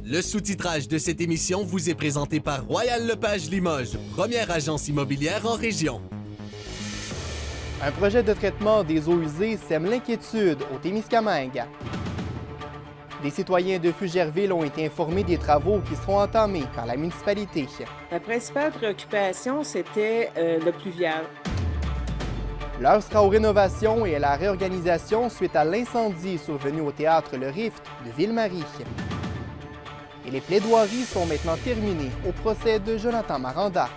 Le sous-titrage de cette émission vous est présenté par Royal Lepage Limoges, première agence immobilière en région. Un projet de traitement des eaux usées sème l'inquiétude au Témiscamingue. Des citoyens de Fugerville ont été informés des travaux qui seront entamés par la municipalité. La principale préoccupation, c'était le pluvial. L'heure sera aux rénovations et à la réorganisation suite à l'incendie survenu au théâtre Le Rift de Ville-Marie. Et les plaidoiries sont maintenant terminées au procès de Jonathan Maranda.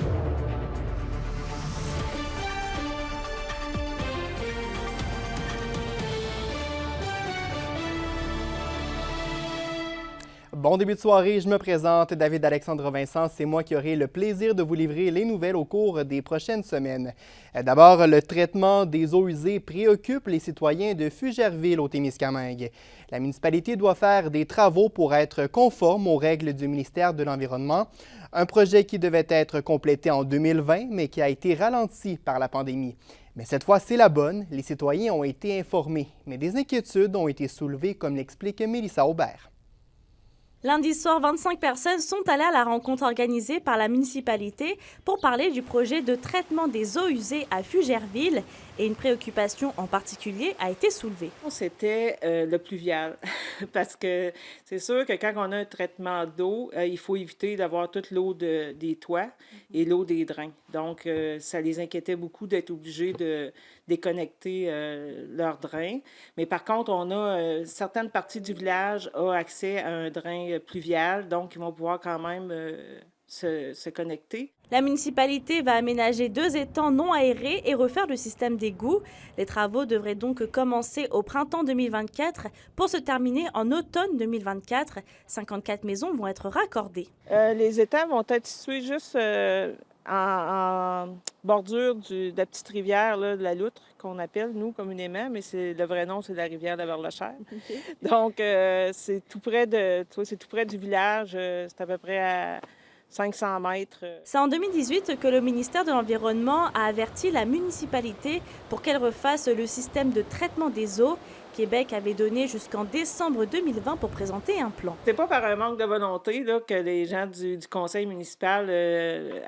Bon début de soirée, je me présente, David-Alexandre Vincent. C'est moi qui aurai le plaisir de vous livrer les nouvelles au cours des prochaines semaines. D'abord, le traitement des eaux usées préoccupe les citoyens de Fugerville au Témiscamingue. La municipalité doit faire des travaux pour être conforme aux règles du ministère de l'Environnement. Un projet qui devait être complété en 2020, mais qui a été ralenti par la pandémie. Mais cette fois, c'est la bonne. Les citoyens ont été informés, mais des inquiétudes ont été soulevées, comme l'explique Mélissa Aubert. Lundi soir, 25 personnes sont allées à la rencontre organisée par la municipalité pour parler du projet de traitement des eaux usées à Fugerville et une préoccupation en particulier a été soulevée. C'était le pluvial, parce que c'est sûr que quand on a un traitement d'eau, il faut éviter d'avoir toute l'eau des toits et l'eau des drains. Donc, ça les inquiétait beaucoup d'être obligés de déconnecter leurs drains. Mais par contre, on a certaines parties du village ont accès à un drain pluvial, donc ils vont pouvoir quand même se connecter. La municipalité va aménager 2 étangs non aérés et refaire le système d'égouts. Les travaux devraient donc commencer au printemps 2024 pour se terminer en automne 2024. 54 maisons vont être raccordées. Les étangs vont être situés juste en bordure de la petite rivière là, de la Loutre, qu'on appelle, nous, communément, mais le vrai nom, c'est la rivière de la Verlechère. Okay. Donc, c'est tout près du village, c'est à peu près à 500 mètres. C'est en 2018 que le ministère de l'Environnement a averti la municipalité pour qu'elle refasse le système de traitement des eaux. Québec avait donné jusqu'en décembre 2020 pour présenter un plan. C'est pas par un manque de volonté là, que les gens du conseil municipal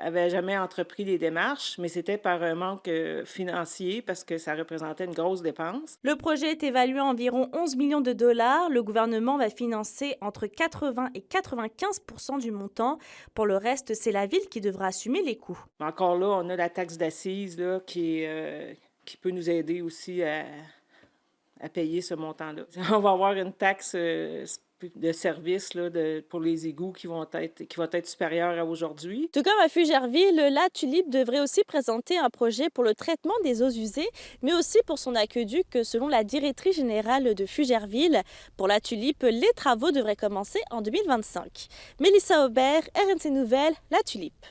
avaient jamais entrepris les démarches, mais c'était par un manque financier parce que ça représentait une grosse dépense. Le projet est évalué à environ 11 millions de dollars. Le gouvernement va financer entre 80 et 95% du montant. Pour le reste, c'est la ville qui devra assumer les coûts. Encore là, on a la taxe d'assises là, qui peut nous aider aussi à payer ce montant-là. On va avoir une taxe de service là, pour les égouts qui va être supérieure à aujourd'hui. Tout comme à Fugerville, la Tulipe devrait aussi présenter un projet pour le traitement des eaux usées, mais aussi pour son aqueduc, selon la directrice générale de Fugerville. Pour la Tulipe, les travaux devraient commencer en 2025. Mélissa Aubert, RNC Nouvelles, la Tulipe.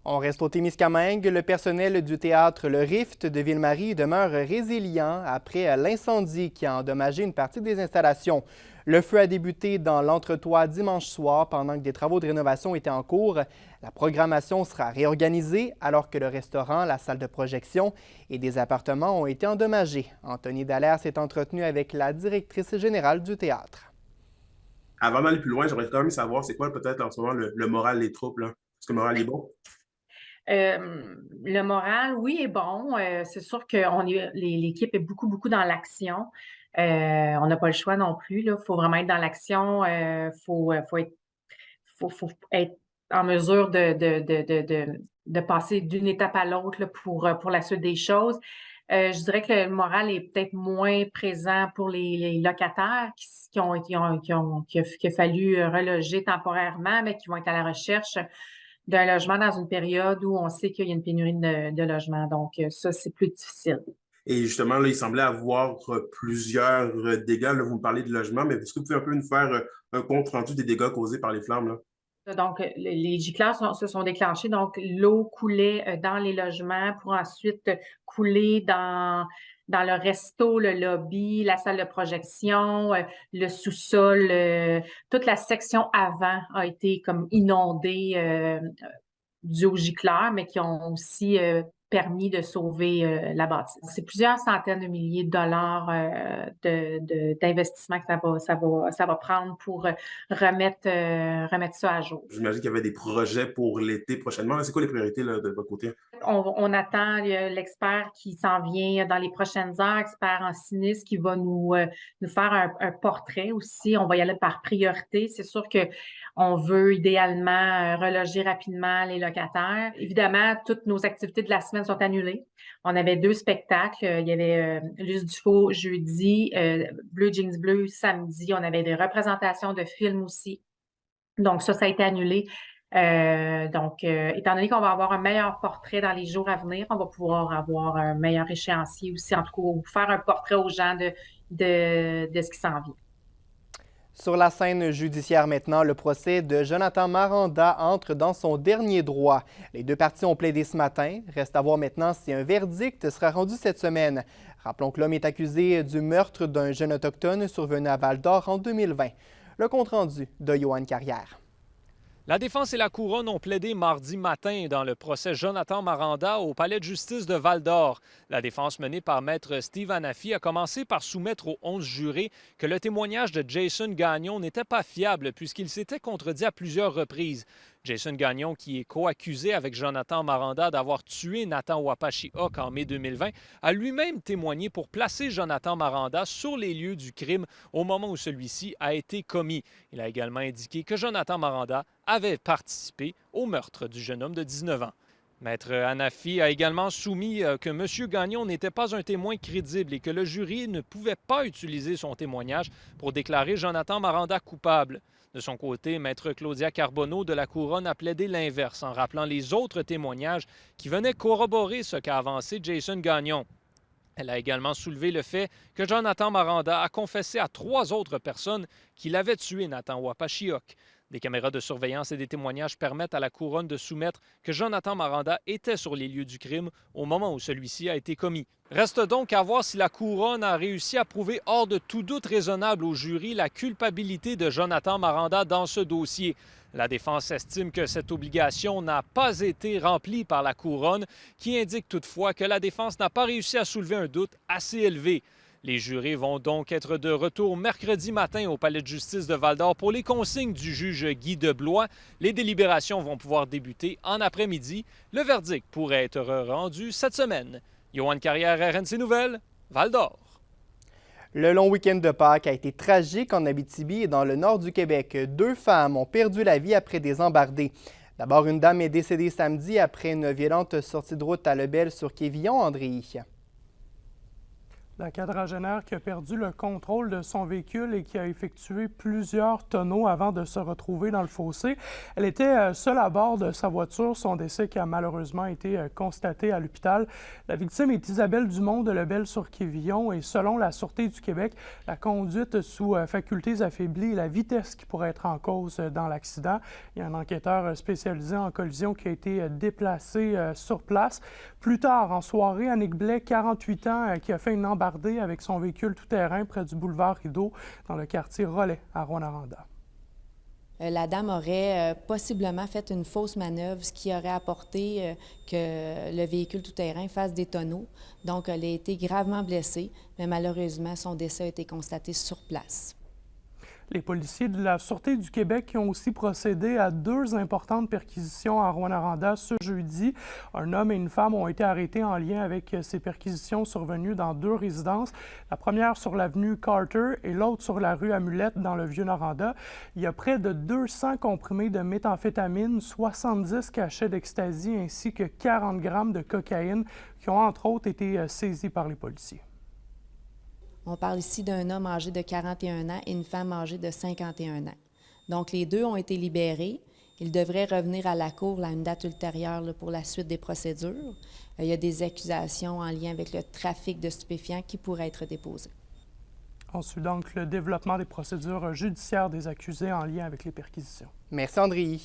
On reste au Témiscamingue. Le personnel du théâtre Le Rift de Ville-Marie demeure résilient après l'incendie qui a endommagé une partie des installations. Le feu a débuté dans l'entretoit dimanche soir pendant que des travaux de rénovation étaient en cours. La programmation sera réorganisée alors que le restaurant, la salle de projection et des appartements ont été endommagés. Anthony Dallaire s'est entretenu avec la directrice générale du théâtre. Avant d'aller plus loin, j'aimerais quand même savoir c'est quoi peut-être en ce moment le moral des troupes, là? Est-ce que le moral est bon? Le moral, oui, est bon. C'est sûr que l'équipe est beaucoup dans l'action. On n'a pas le choix non plus. Il faut vraiment être dans l'action. Faut être en mesure de passer d'une étape à l'autre pour la suite des choses. Je dirais que le moral est peut-être moins présent pour les locataires qu'il a fallu reloger temporairement, mais qui vont être à la recherche d'un logement dans une période où on sait qu'il y a une pénurie de logements. Donc, ça, c'est plus difficile. Et justement, là, il semblait avoir plusieurs dégâts. Là, vous me parlez de logement, mais est-ce que vous pouvez un peu nous faire un compte rendu des dégâts causés par les flammes, là? Donc, les gicleurs se sont déclenchés. Donc, l'eau coulait dans les logements pour ensuite couler dans le resto, le lobby, la salle de projection, le sous-sol. Toute la section avant a été comme inondée dû aux gicleurs, mais qui ont aussi permis de sauver la bâtisse. C'est plusieurs centaines de milliers de dollars d'investissement que ça va prendre pour remettre ça à jour. J'imagine qu'il y avait des projets pour l'été prochainement. C'est quoi les priorités là, de votre côté? On attend l'expert qui s'en vient dans les prochaines heures, expert en sinistre, qui va nous faire un portrait aussi. On va y aller par priorité. C'est sûr qu'on veut idéalement reloger rapidement les locataires. Évidemment, toutes nos activités de la semaine sont annulées. On avait 2 spectacles. Il y avait Luce Dufaux jeudi, Bleu Jeans Bleu samedi. On avait des représentations de films aussi. Donc ça a été annulé. Étant donné qu'on va avoir un meilleur portrait dans les jours à venir, on va pouvoir avoir un meilleur échéancier aussi, en tout cas, faire un portrait aux gens de ce qui s'en vient. Sur la scène judiciaire maintenant, le procès de Jonathan Maranda entre dans son dernier droit. Les 2 parties ont plaidé ce matin. Reste à voir maintenant si un verdict sera rendu cette semaine. Rappelons que l'homme est accusé du meurtre d'un jeune autochtone survenu à Val-d'Or en 2020. Le compte-rendu de Yoann Carrière. La défense et la couronne ont plaidé mardi matin dans le procès Jonathan Maranda au palais de justice de Val-d'Or. La défense menée par maître Steve Hanafi a commencé par soumettre aux 11 jurés que le témoignage de Jason Gagnon n'était pas fiable puisqu'il s'était contredit à plusieurs reprises. Jason Gagnon, qui est co-accusé avec Jonathan Maranda d'avoir tué Nathan Wapashihok en mai 2020, a lui-même témoigné pour placer Jonathan Maranda sur les lieux du crime au moment où celui-ci a été commis. Il a également indiqué que Jonathan Maranda avait participé au meurtre du jeune homme de 19 ans. Maître Hanafi a également soumis que M. Gagnon n'était pas un témoin crédible et que le jury ne pouvait pas utiliser son témoignage pour déclarer Jonathan Maranda coupable. De son côté, maître Claudia Carbonneau de la Couronne a plaidé l'inverse en rappelant les autres témoignages qui venaient corroborer ce qu'a avancé Jason Gagnon. Elle a également soulevé le fait que Jonathan Maranda a confessé à 3 autres personnes qu'il avait tué Nathan Wapashihok. Des caméras de surveillance et des témoignages permettent à la Couronne de soumettre que Jonathan Maranda était sur les lieux du crime au moment où celui-ci a été commis. Reste donc à voir si la Couronne a réussi à prouver hors de tout doute raisonnable au jury la culpabilité de Jonathan Maranda dans ce dossier. La défense estime que cette obligation n'a pas été remplie par la Couronne, qui indique toutefois que la défense n'a pas réussi à soulever un doute assez élevé. Les jurés vont donc être de retour mercredi matin au palais de justice de Val-d'Or pour les consignes du juge Guy Deblois. Les délibérations vont pouvoir débuter en après-midi. Le verdict pourrait être rendu cette semaine. Yoann Carrière, RNC Nouvelles, Val-d'Or. Le long week-end de Pâques a été tragique en Abitibi et dans le nord du Québec. 2 femmes ont perdu la vie après des embardées. D'abord, une dame est décédée samedi après une violente sortie de route à Lebel-sur-Quévillon, André. La quadragénaire qui a perdu le contrôle de son véhicule et qui a effectué plusieurs tonneaux avant de se retrouver dans le fossé. Elle était seule à bord de sa voiture. Son décès qui a malheureusement été constaté à l'hôpital. La victime est Isabelle Dumont de Lebel-sur-Quévillon et selon la Sûreté du Québec, la conduite sous facultés affaiblies et la vitesse qui pourrait être en cause dans l'accident. Il y a un enquêteur spécialisé en collision qui a été déplacé sur place. Plus tard, en soirée, Annick Blais, 48 ans, qui a fait une embardée avec son véhicule tout-terrain près du boulevard Rideau dans le quartier Relais à Rouyn-Noranda. La dame aurait possiblement fait une fausse manœuvre, ce qui aurait apporté que le véhicule tout-terrain fasse des tonneaux. Donc, elle a été gravement blessée, mais malheureusement, son décès a été constaté sur place. Les policiers de la Sûreté du Québec ont aussi procédé à 2 importantes perquisitions à Rouyn-Noranda ce jeudi. Un homme et une femme ont été arrêtés en lien avec ces perquisitions survenues dans 2 résidences. La première sur l'avenue Carter et l'autre sur la rue Amulette dans le Vieux-Noranda. Il y a près de 200 comprimés de méthamphétamine, 70 cachets d'ecstasy ainsi que 40 grammes de cocaïne qui ont entre autres été saisis par les policiers. On parle ici d'un homme âgé de 41 ans et une femme âgée de 51 ans. Donc, les 2 ont été libérés. Ils devraient revenir à la cour à une date ultérieure pour la suite des procédures. Il y a des accusations en lien avec le trafic de stupéfiants qui pourraient être déposées. On suit donc le développement des procédures judiciaires des accusés en lien avec les perquisitions. Merci, André.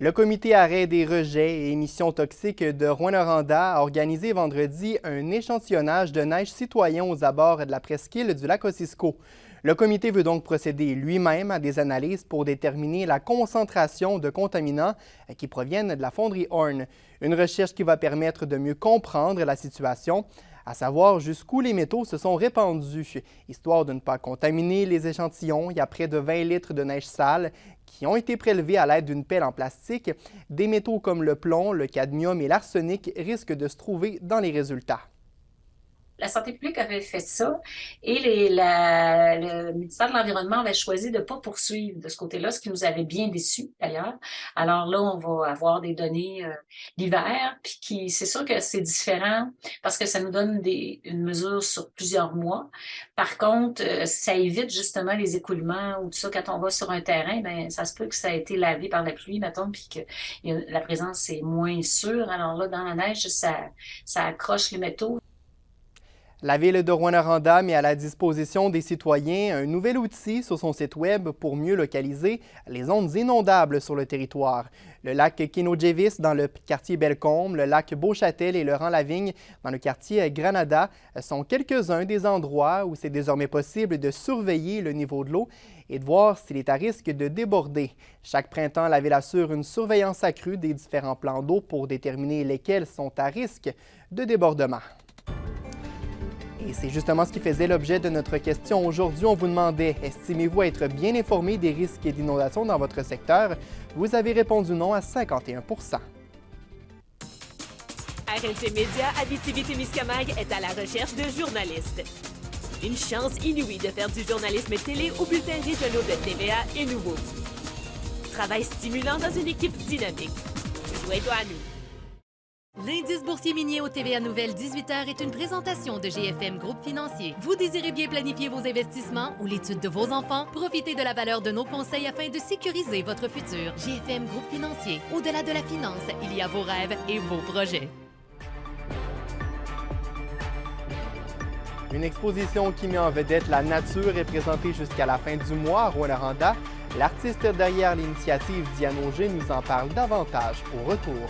Le comité arrêt des rejets et émissions toxiques de Rouyn-Noranda a organisé vendredi un échantillonnage de neige citoyen aux abords de la presqu'île du lac Ossisco. Le comité veut donc procéder lui-même à des analyses pour déterminer la concentration de contaminants qui proviennent de la fonderie Horn. Une recherche qui va permettre de mieux comprendre la situation, à savoir jusqu'où les métaux se sont répandus, histoire de ne pas contaminer les échantillons. Il y a près de 20 litres de neige sale qui ont été prélevés à l'aide d'une pelle en plastique. Des métaux comme le plomb, le cadmium et l'arsenic risquent de se trouver dans les résultats. La santé publique avait fait ça et le ministère de l'Environnement avait choisi de ne pas poursuivre de ce côté-là, ce qui nous avait bien déçus d'ailleurs. Alors là, on va avoir des données l'hiver, puis c'est sûr que c'est différent parce que ça nous donne une mesure sur plusieurs mois. Par contre, ça évite justement les écoulements ou tout ça. Quand on va sur un terrain, ben ça se peut que ça a été lavé par la pluie, mettons, puis que la présence est moins sûre. Alors là, dans la neige, ça accroche les métaux. La Ville de Rouyn-Noranda met à la disposition des citoyens un nouvel outil sur son site Web pour mieux localiser les zones inondables sur le territoire. Le lac Kinojevis dans le quartier Bellecombe, le lac Beauchâtel et le Rang-Lavigne dans le quartier Granada sont quelques-uns des endroits où c'est désormais possible de surveiller le niveau de l'eau et de voir s'il est à risque de déborder. Chaque printemps, la Ville assure une surveillance accrue des différents plans d'eau pour déterminer lesquels sont à risque de débordement. Et c'est justement ce qui faisait l'objet de notre question aujourd'hui. On vous demandait, estimez-vous être bien informé des risques d'inondation dans votre secteur? Vous avez répondu non à 51 RLT Média Abitibi-Témiscamingue est à la recherche de journalistes. Une chance inouïe de faire du journalisme télé aux bulletins régionaux de TVA est nouveau. Travail stimulant dans une équipe dynamique. Joins-toi à nous. L'indice boursier minier au TVA Nouvelle 18h est une présentation de GFM Groupe Financier. Vous désirez bien planifier vos investissements ou l'étude de vos enfants? Profitez de la valeur de nos conseils afin de sécuriser votre futur. GFM Groupe Financier. Au-delà de la finance, il y a vos rêves et vos projets. Une exposition qui met en vedette la nature est présentée jusqu'à la fin du mois à Rouyn-Noranda. L'artiste derrière l'initiative, Diane Auger, nous en parle davantage au retour.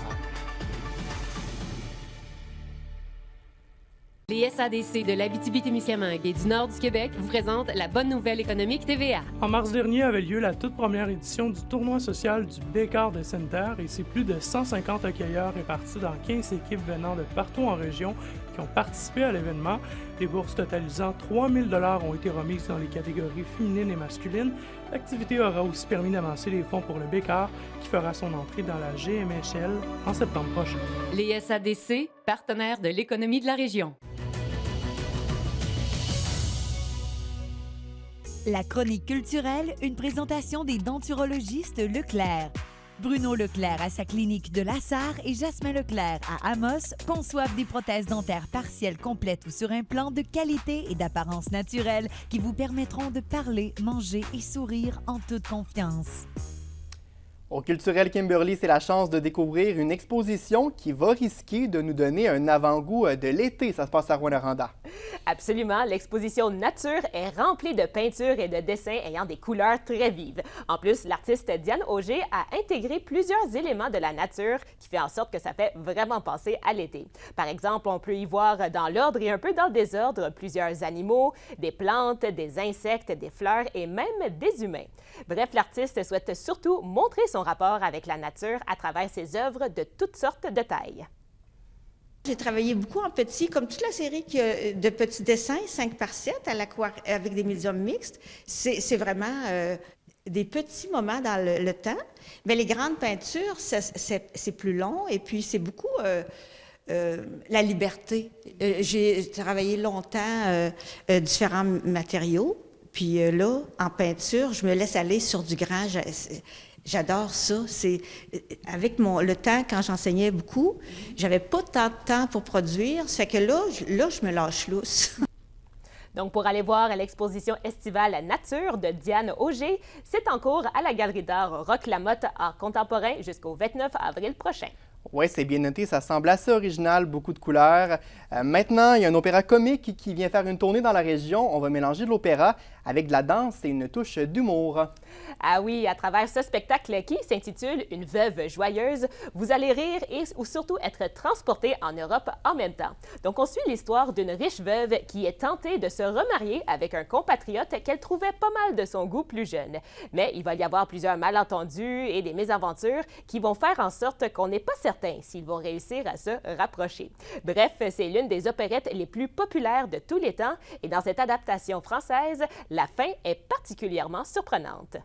Les SADC de l'Abitibi-Témiscamingue et du nord du Québec vous présentent la bonne nouvelle économique TVA. En mars dernier avait lieu la toute première édition du tournoi social du Bécard de Sainte-Terre et c'est plus de 150 accueilleurs répartis dans 15 équipes venant de partout en région qui ont participé à l'événement. Les bourses totalisant 3 000 $ ont été remises dans les catégories féminines et masculines. L'activité aura aussi permis d'avancer les fonds pour le Bécard qui fera son entrée dans la GMHL en septembre prochain. Les SADC, partenaires de l'économie de la région. La chronique culturelle, une présentation des denturologistes Leclerc. Bruno Leclerc à sa clinique de Lassar et Jasmin Leclerc à Amos conçoivent des prothèses dentaires partielles complètes ou sur implant de qualité et d'apparence naturelle qui vous permettront de parler, manger et sourire en toute confiance. Au Culturel Kimberly, c'est la chance de découvrir une exposition qui va risquer de nous donner un avant-goût de l'été. Ça se passe à Rouyn-Noranda. Absolument. L'exposition Nature est remplie de peintures et de dessins ayant des couleurs très vives. En plus, l'artiste Diane Auger a intégré plusieurs éléments de la nature qui fait en sorte que ça fait vraiment penser à l'été. Par exemple, on peut y voir dans l'ordre et un peu dans le désordre plusieurs animaux, des plantes, des insectes, des fleurs et même des humains. Bref, l'artiste souhaite surtout montrer son rapport avec la nature à travers ses œuvres de toutes sortes de tailles. J'ai travaillé beaucoup en petit, comme toute la série de petits dessins, 5 par 7, avec des médiums mixtes. C'est vraiment des petits moments dans le temps. Mais les grandes peintures, c'est plus long et puis c'est beaucoup la liberté. J'ai travaillé longtemps différents matériaux. Puis là, en peinture, je me laisse aller sur du grand. J'adore ça. C'est avec le temps, quand j'enseignais beaucoup, j'avais pas tant de temps pour produire. Ça fait que là, je me lâche lousse. Donc, pour aller voir l'exposition estivale Nature de Diane Auger, c'est en cours à la Galerie d'art Roch-Lamotte Art contemporain jusqu'au 29 avril prochain. Oui, c'est bien noté, ça semble assez original, beaucoup de couleurs. Maintenant, il y a un opéra comique qui vient faire une tournée dans la région. On va mélanger de l'opéra avec de la danse et une touche d'humour. Ah oui, à travers ce spectacle qui s'intitule « Une veuve joyeuse », vous allez rire ou surtout être transporté en Europe en même temps. Donc, on suit l'histoire d'une riche veuve qui est tentée de se remarier avec un compatriote qu'elle trouvait pas mal de son goût plus jeune. Mais il va y avoir plusieurs malentendus et des mésaventures qui vont faire en sorte qu'on n'est pas certain s'ils vont réussir à se rapprocher. Bref, c'est l'une des opérettes les plus populaires de tous les temps et dans cette adaptation française, la fin est particulièrement surprenante.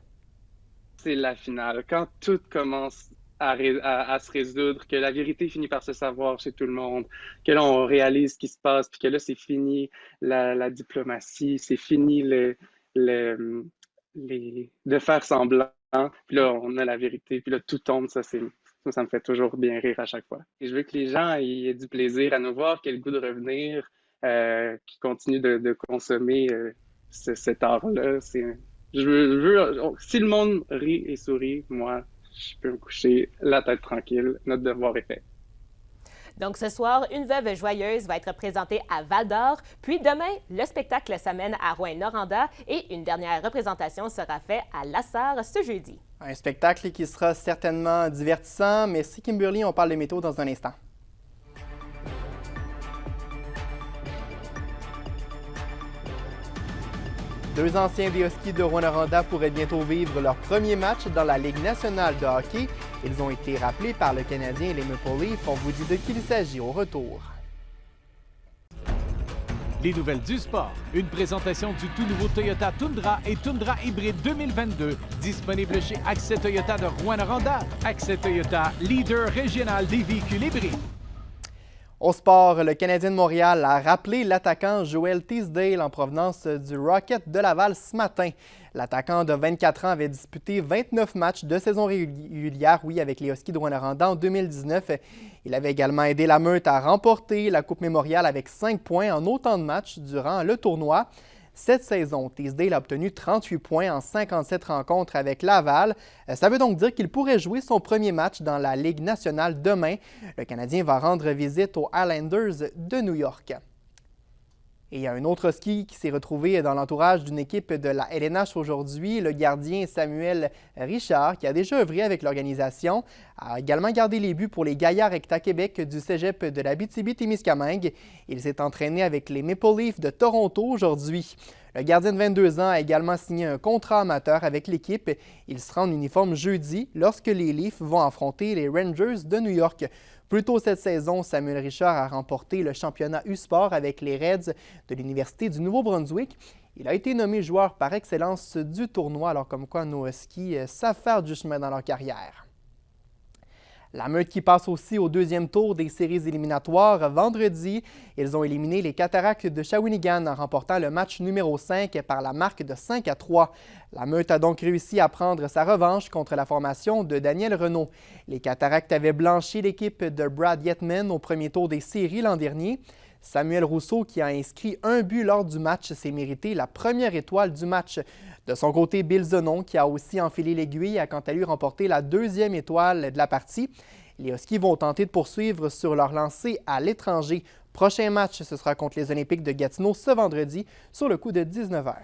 C'est la finale, quand tout commence à se résoudre, que la vérité finit par se savoir chez tout le monde, que là, on réalise ce qui se passe, puis que là, c'est fini la diplomatie, c'est fini de faire semblant, puis là, on a la vérité, puis là, tout tombe, ça me fait toujours bien rire à chaque fois. Et je veux que les gens aient du plaisir à nous voir, qu'ils aient le goût de revenir, qu'ils continuent de consommer cet art-là. Si le monde rit et sourit, moi, je peux me coucher la tête tranquille. Notre devoir est fait. Donc, ce soir, Une veuve joyeuse va être présentée à Val-d'Or. Puis demain, le spectacle s'amène à Rouyn-Noranda et une dernière représentation sera faite à Lassar ce jeudi. Un spectacle qui sera certainement divertissant. Merci Kimberly, on parle de météo dans un instant. Deux anciens des Huskies de Rouyn-Noranda pourraient bientôt vivre leur premier match dans la Ligue nationale de hockey. Ils ont été rappelés par le Canadien et les Maple Leafs. On vous dit de qui il s'agit au retour. Les nouvelles du sport. Une présentation du tout nouveau Toyota Tundra et Tundra Hybride 2022. Disponible chez Accès Toyota de Rouyn-Noranda. Accès Toyota, leader régional des véhicules hybrides. Au sport, le Canadien de Montréal a rappelé l'attaquant Joel Teasdale en provenance du Rocket de Laval ce matin. L'attaquant de 24 ans avait disputé 29 matchs de saison régulière, avec les Huskies de Rouyn-Noranda en 2019. Il avait également aidé la Meute à remporter la Coupe Mémorial avec 5 points en autant de matchs durant le tournoi. Cette saison, Teasdale a obtenu 38 points en 57 rencontres avec Laval. Ça veut donc dire qu'il pourrait jouer son premier match dans la Ligue nationale demain. Le Canadien va rendre visite aux Islanders de New York. Et il y a un autre ski qui s'est retrouvé dans l'entourage d'une équipe de la LNH aujourd'hui. Le gardien Samuel Richard, qui a déjà œuvré avec l'organisation, a également gardé les buts pour les Gaillards Ecta Québec du cégep de l'Abitibi-Témiscamingue. Il s'est entraîné avec les Maple Leafs de Toronto aujourd'hui. Le gardien de 22 ans a également signé un contrat amateur avec l'équipe. Il sera en uniforme jeudi lorsque les Leafs vont affronter les Rangers de New York. Plus tôt cette saison, Samuel Richard a remporté le championnat U-Sport avec les Reds de l'Université du Nouveau-Brunswick. Il a été nommé joueur par excellence du tournoi, alors comme quoi nos Huskies savent faire du chemin dans leur carrière. La Meute qui passe aussi au deuxième tour des séries éliminatoires. Vendredi, ils ont éliminé les Cataractes de Shawinigan en remportant le match numéro 5 par la marque de 5-3. La Meute a donc réussi à prendre sa revanche contre la formation de Daniel Renaud. Les Cataractes avaient blanchi l'équipe de Brad Yetman au premier tour des séries l'an dernier. Samuel Rousseau, qui a inscrit un but lors du match, s'est mérité la première étoile du match. De son côté, Bill Zenon, qui a aussi enfilé l'aiguille, a quant à lui remporté la deuxième étoile de la partie. Les Huskies vont tenter de poursuivre sur leur lancée à l'étranger. Prochain match, ce sera contre les Olympiques de Gatineau ce vendredi, sur le coup de 19h.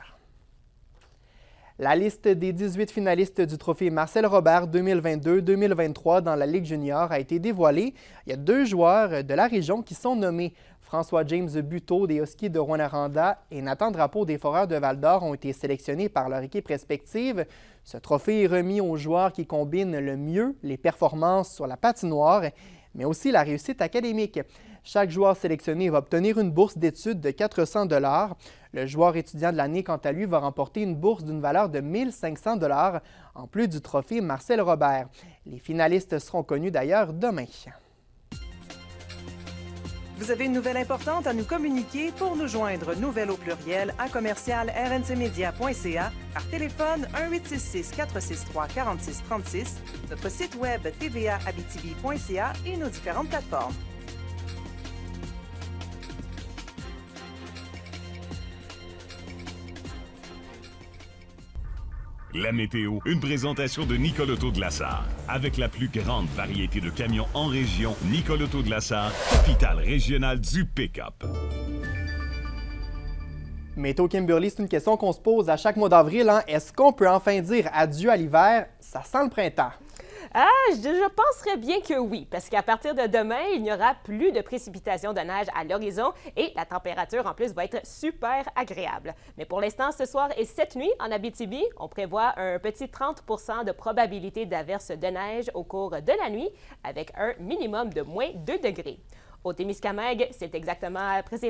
La liste des 18 finalistes du trophée Marcel Robert 2022-2023 dans la Ligue junior a été dévoilée. Il y a 2 joueurs de la région qui sont nommés. François-James Buteau des Huskies de Rouyn-Noranda et Nathan Drapeau des Foreurs de Val-d'Or ont été sélectionnés par leur équipe respective. Ce trophée est remis aux joueurs qui combinent le mieux les performances sur la patinoire, mais aussi la réussite académique. Chaque joueur sélectionné va obtenir une bourse d'études de 400 $. Le joueur étudiant de l'année, quant à lui, va remporter une bourse d'une valeur de 1 500 $, en plus du trophée Marcel Robert. Les finalistes seront connus d'ailleurs demain. Vous avez une nouvelle importante à nous communiquer? Pour nous joindre, nouvelle au pluriel à commercial-rncmedia.ca, par téléphone 1-866-463-4636, notre site web tvaabitibi.ca et nos différentes plateformes. La météo, une présentation de Nicole Auto de Lassar. Avec la plus grande variété de camions en région, Nicole Auto de Lassar, capitale régionale du pick-up. Météo Kimberly, c'est une question qu'on se pose à chaque mois d'avril. Hein? Est-ce qu'on peut enfin dire adieu à l'hiver? Ça sent le printemps. Je penserais bien que oui, parce qu'à partir de demain, il n'y aura plus de précipitations de neige à l'horizon et la température en plus va être super agréable. Mais pour l'instant, ce soir et cette nuit en Abitibi, on prévoit un petit 30 % de probabilité d'averse de neige au cours de la nuit avec un minimum de moins 2 degrés. Au Témiscamingue, c'est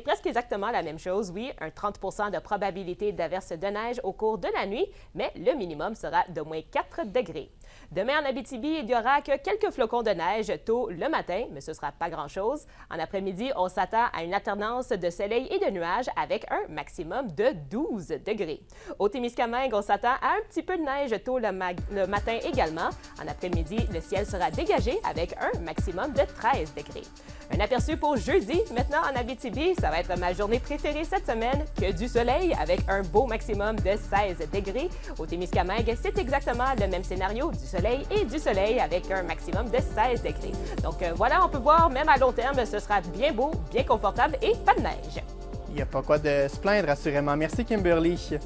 presque exactement la même chose, oui, un 30 % de probabilité d'averse de neige au cours de la nuit, mais le minimum sera de moins 4 degrés. Demain en Abitibi, il n'y aura que quelques flocons de neige tôt le matin, mais ce ne sera pas grand-chose. En après-midi, on s'attend à une alternance de soleil et de nuages avec un maximum de 12 degrés. Au Témiscamingue, on s'attend à un petit peu de neige tôt le matin également. En après-midi, le ciel sera dégagé avec un maximum de 13 degrés. Un aperçu pour jeudi, maintenant en Abitibi, ça va être ma journée préférée cette semaine, que du soleil avec un beau maximum de 16 degrés. Au Témiscamingue, c'est exactement le même scénario, du soleil et du soleil avec un maximum de 16 degrés. Donc voilà, on peut voir, même à long terme, ce sera bien beau, bien confortable et pas de neige. Il n'y a pas quoi de se plaindre, assurément. Merci, Kimberly.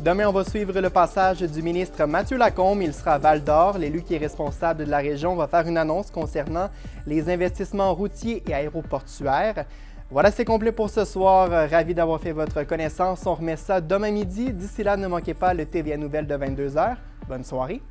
Demain, on va suivre le passage du ministre Mathieu Lacombe. Il sera à Val-d'Or. L'élu qui est responsable de la région va faire une annonce concernant les investissements routiers et aéroportuaires. Voilà, c'est complet pour ce soir. Ravi d'avoir fait votre connaissance. On remet ça demain midi. D'ici là, ne manquez pas le TVA Nouvelles de 22h. Bonne soirée.